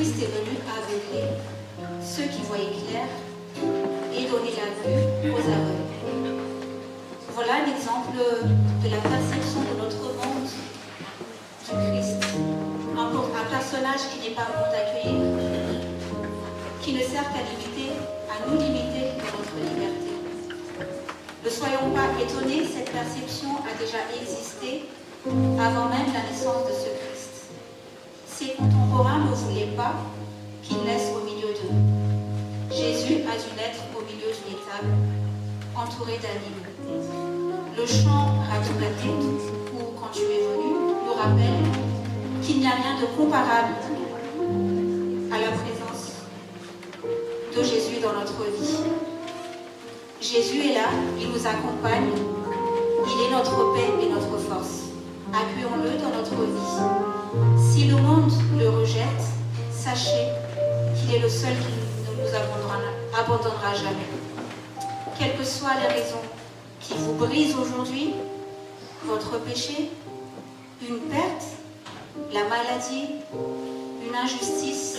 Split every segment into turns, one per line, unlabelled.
Christ est venu aveugler ceux qui voyaient clair et donner la vue aux aveugles. Voilà un exemple de la perception de notre monde du Christ. Un personnage qui n'est pas bon d'accueillir, qui ne sert qu'à nous limiter dans notre liberté. Ne soyons pas étonnés, cette perception a déjà existé avant même la naissance de ce Christ. Ses contemporains ne voulaient pas qu'il naisse au milieu d'eux. Jésus a dû naître au milieu d'une étable, entouré d'animaux. Le chant Ratunatit, ou Quand tu es venu, nous rappelle qu'il n'y a rien de comparable à la présence de Jésus dans notre vie. Jésus est là, il nous accompagne, il est notre paix et notre force. Accueillons-le dans notre vie. Si le monde le rejette, sachez qu'il est le seul qui ne nous abandonnera jamais. Quelles que soient les raisons qui vous brisent aujourd'hui, votre péché, une perte, la maladie, une injustice,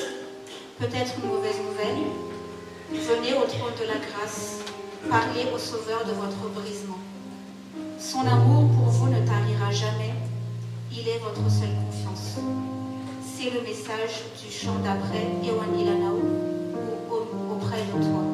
peut-être une mauvaise nouvelle, venez au trône de la grâce, parlez au Sauveur de votre brisement. Son amour pour vous ne tarira jamais, il est votre seule confiance. C'est le message du chant d'après Ewan Ilanao ou auprès de toi.